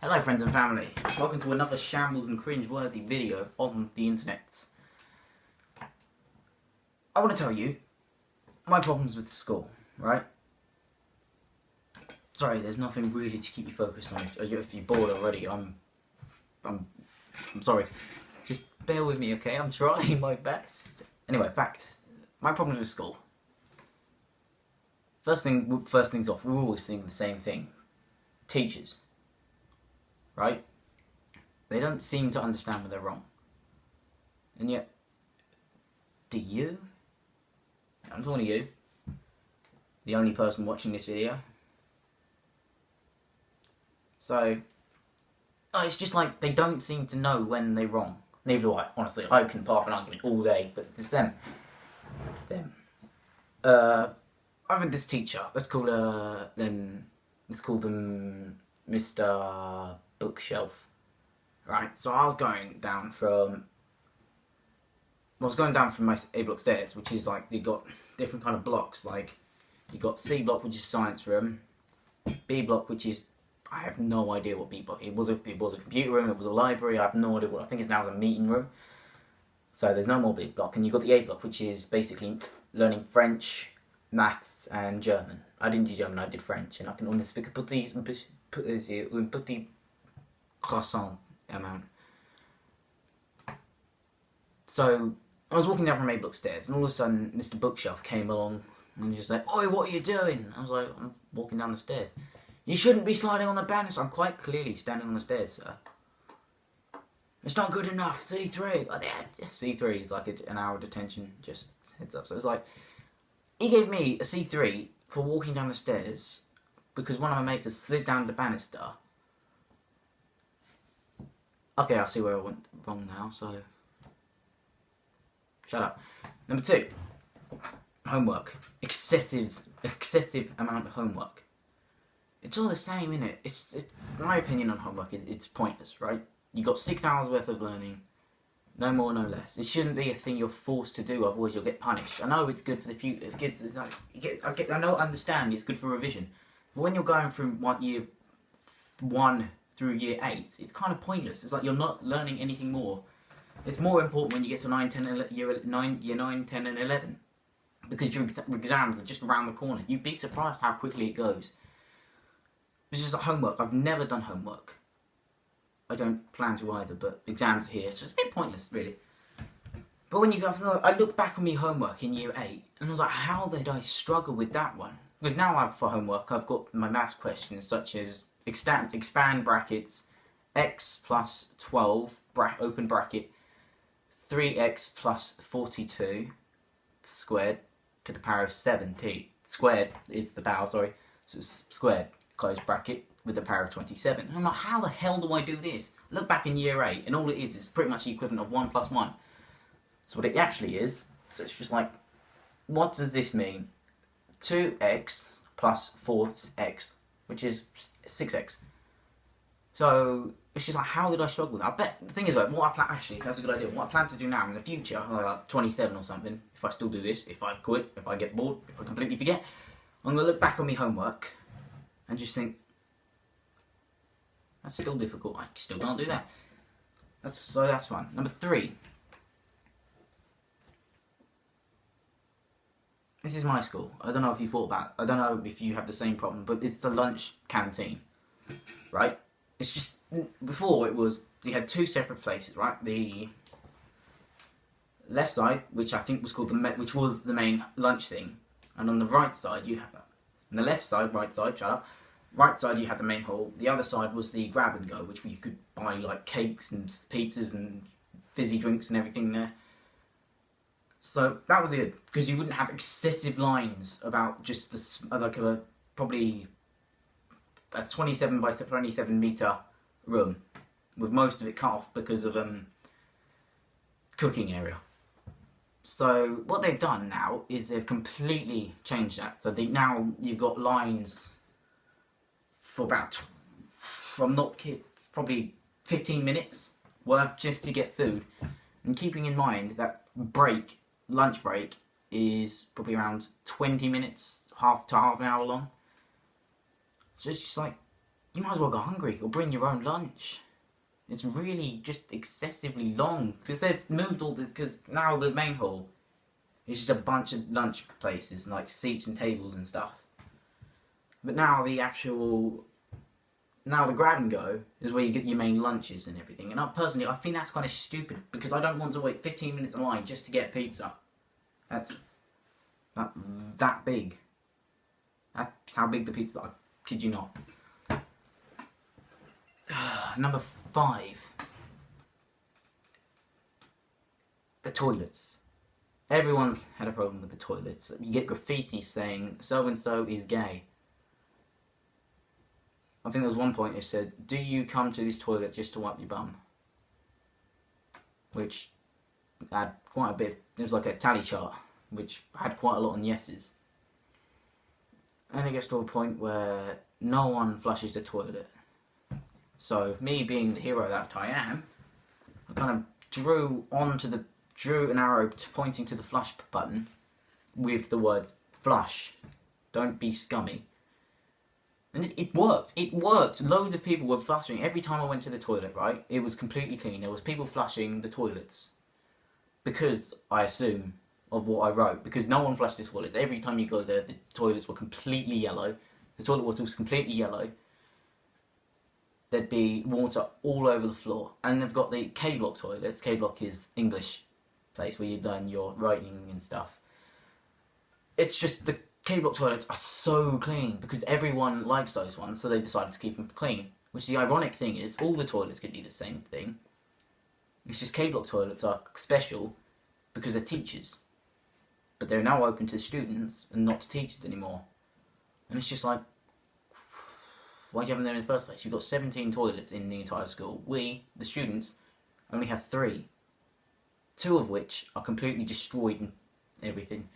Hello friends and family, welcome to another shambles and cringe-worthy video on the internet. I want to tell you my problems with school, right? Sorry, there's nothing really to keep you focused on. If you're bored already, I'm sorry. Just bear with me, okay? I'm trying my best. Anyway, back to my problems with school. First things off, we're always thinking the same thing. Teachers. Right? They don't seem to understand when they're wrong. And yet, do you? I'm talking to you, the only person watching this video. So, it's just like they don't seem to know when they're wrong. Neither do I, honestly. I can park an argument all day, but it's them. I've had this teacher. Let's call them Mr. Bookshelf. Right, so I was going down from my A block stairs, which is like, you got different kind of blocks. Like, you got C block, which is science room, B block, which is, I have no idea what B block. It was a computer room. It was a library. I have no idea what. I think it's now a meeting room. So there's no more B block, and you've got the A block, which is basically learning French, maths, and German. I didn't do German. I did French, and I can only speak un petit croissant amount. So I was walking down from A block stairs, and all of a sudden Mr. Bookshelf came along and was just like, "Oi, what are you doing?" I was like, "I'm walking down the stairs." "You shouldn't be sliding on the banners." I'm quite clearly standing on the stairs, sir. "It's not good enough. C3. C3 is like an hour detention. Just heads up. So it's like, he gave me a C3 for walking down the stairs because one of my mates has slid down the banister. Okay, I see where I went wrong now, so shut up. Number 2, homework. Excessive amount of homework. It's all the same, innit? It's my opinion on homework is it's pointless, right? You got 6 hours worth of learning, no more, no less. It shouldn't be a thing you're forced to do, otherwise you'll get punished. I know it's good for the future. Kids, it's like, I understand it's good for revision, but when you're going from year 1 through year 8, it's kind of pointless. It's like you're not learning anything more. It's more important when you get to year 9, 10, and 11, because your exams are just around the corner. You'd be surprised how quickly it goes. It's just like homework. I've never done homework. I don't plan to either, but exams are here, so it's a bit pointless, really. But when you go, I look back on my homework in year 8, and I was like, how did I struggle with that one? Because now for homework, I've got my maths questions, such as expand brackets, x plus 12, open bracket, 3x plus 42 squared to the power of 7t. Squared is the power, sorry, so it's squared, close bracket, with the power of 27. And I'm like, how the hell do I do this? I look back in year 8, and all it is pretty much the equivalent of 1 plus 1. So what it actually is, so it's just like, what does this mean? 2x plus 4x, which is 6x. So it's just like, how did I struggle with that? I bet, the thing is, like, actually, that's a good idea. What I plan to do now in the future, like 27 or something, if I still do this, if I quit, if I get bored, if I completely forget, I'm going to look back on my homework and just think, that's still difficult. I still can't do that. So that's fine. Number 3. This is my school. I don't know if you thought about. I don't know if you have the same problem, but it's the lunch canteen, right? It's just, before it was, you had 2 separate places, right? The left side, which I think was called which was the main lunch thing, and on the right side you have that. On the left side, right side, shut up. Right side you had the main hall, the other side was the grab and go, which you could buy like cakes and pizzas and fizzy drinks and everything there. So that was good, because you wouldn't have excessive lines about just probably a 27 by 27 metre room, with most of it cut off because of cooking area. So what they've done now is they've completely changed that. So now you've got lines for about, I'm not kidding, probably 15 minutes worth just to get food. And keeping in mind that lunch break is probably around 20 minutes, half an hour long. So it's just like, you might as well go hungry or bring your own lunch. It's really just excessively long because they've moved because now the main hall is just a bunch of lunch places like seats and tables and stuff. But now the grab and go is where you get your main lunches and everything. And personally, I think that's kind of stupid because I don't want to wait 15 minutes in line just to get pizza. That's that big. That's how big the pizza are. I kid you not. Number 5. The toilets. Everyone's had a problem with the toilets. You get graffiti saying, so and so is gay. I think there was one point it said, do you come to this toilet just to wipe your bum? Which had quite a bit, it was like a tally chart, which had quite a lot on yeses. And it gets to a point where no one flushes the toilet. So, me being the hero that I am, I kind of drew an arrow pointing to the flush button with the words, flush, don't be scummy. And it worked. It worked. Loads of people were flushing. Every time I went to the toilet, right, it was completely clean. There was people flushing the toilets. Because, I assume, of what I wrote. Because no one flushed the toilets. Every time you go there, the toilets were completely yellow. The toilet water was completely yellow. There'd be water all over the floor. And they've got the K-block toilets. K-block is English place where you learn your writing and stuff. It's just the K-block toilets are so clean because everyone likes those ones, so they decided to keep them clean. Which the ironic thing is, all the toilets could be the same thing. It's just K-block toilets are special because they're teachers. But they're now open to students and not to teachers anymore. And it's just like, why do you have them there in the first place? You've got 17 toilets in the entire school. We, the students, only have 3. 2 of which are completely destroyed and everything.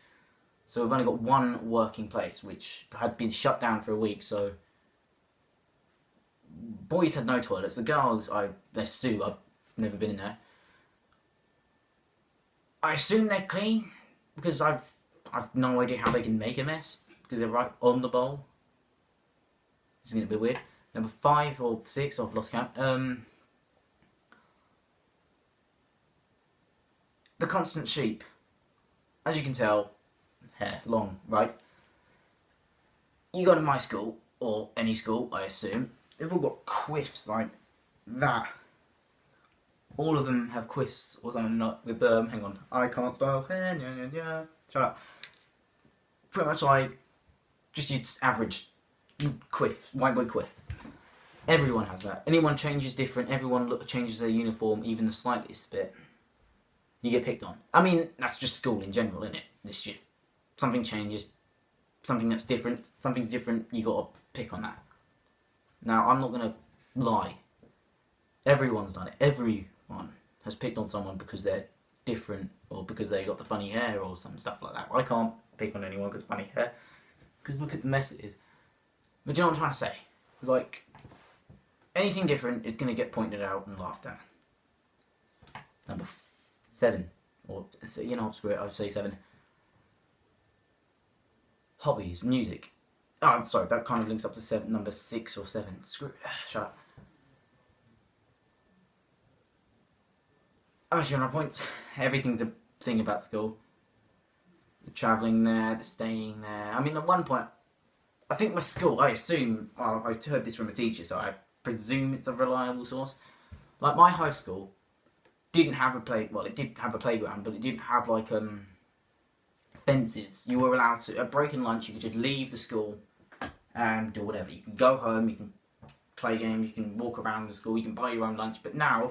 So we've only got 1 working place, which had been shut down for a week, so... Boys had no toilets. The girls, they're Sue, I've never been in there. I assume they're clean, because I've no idea how they can make a mess, because they're right on the bowl. It's going to be weird. Number 5 or 6, I've lost count. The constant sheep. As you can tell, hair, long, right? You go to my school, or any school, I assume, they've all got quiffs like that. All of them have quiffs, or something not with, hang on, I can't style, shut up. Pretty much like, just your average quiff, white boy quiff. Everyone has that. Anyone changes different, everyone changes their uniform, even the slightest bit. You get picked on. I mean, that's just school in general, isn't it? It's just, something changes, something that's different, something's different, you gotta pick on that. Now, I'm not gonna lie. Everyone's done it. Everyone has picked on someone because they're different, or because they got the funny hair, or some stuff like that. I can't pick on anyone because funny hair, because look at the mess it is. But do you know what I'm trying to say? It's like, anything different is gonna get pointed out and laughed at. Number 7, or, you know, screw it, I'll say 7. Hobbies, music. Oh, sorry, that kind of links up to number 6 or 7. Screw it, shut up. I'm actually on my points. Everything's a thing about school. The travelling there, the staying there. I mean, at one point, I think my school, I assume, well, I heard this from a teacher, so I presume it's a reliable source. Like, my high school didn't have it did have a playground, but it didn't have, like, fences. You were allowed to, at break and lunch, you could just leave the school and do whatever. You can go home, you can play games, you can walk around the school, you can buy your own lunch. But now,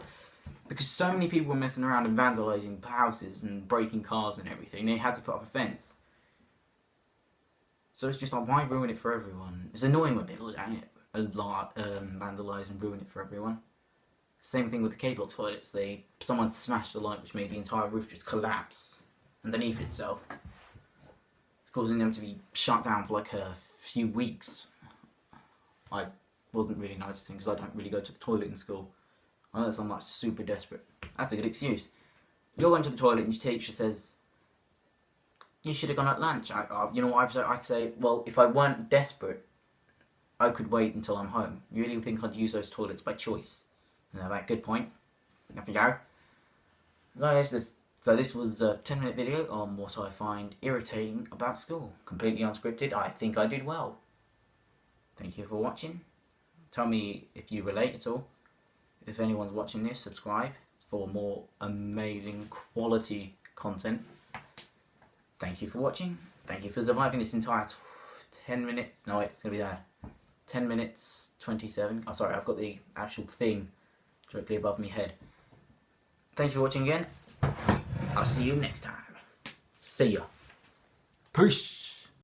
because so many people were messing around and vandalising houses and breaking cars and everything, they had to put up a fence. So it's just like, why ruin it for everyone? It's annoying when people do it a lot, vandalise and ruin it for everyone. Same thing with the K-block toilets. Someone smashed the light, which made the entire roof just collapse underneath itself, causing them to be shut down for like a few weeks. I wasn't really noticing because I don't really go to the toilet in school, unless I'm like super desperate. That's a good excuse. You're going to the toilet and your teacher says, you should have gone at lunch. You know what I say? Well, if I weren't desperate, I could wait until I'm home. You really think I'd use those toilets by choice? Right, good point. There we go. So this was a 10-minute video on what I find irritating about school. Completely unscripted. I think I did well. Thank you for watching. Tell me if you relate at all. If anyone's watching this, subscribe for more amazing quality content. Thank you for watching. Thank you for surviving this entire 10 minutes. No, wait, it's going to be there. 10 minutes 27. Oh, sorry, I've got the actual thing directly above my head. Thank you for watching again. I'll see you next time. See ya. Peace.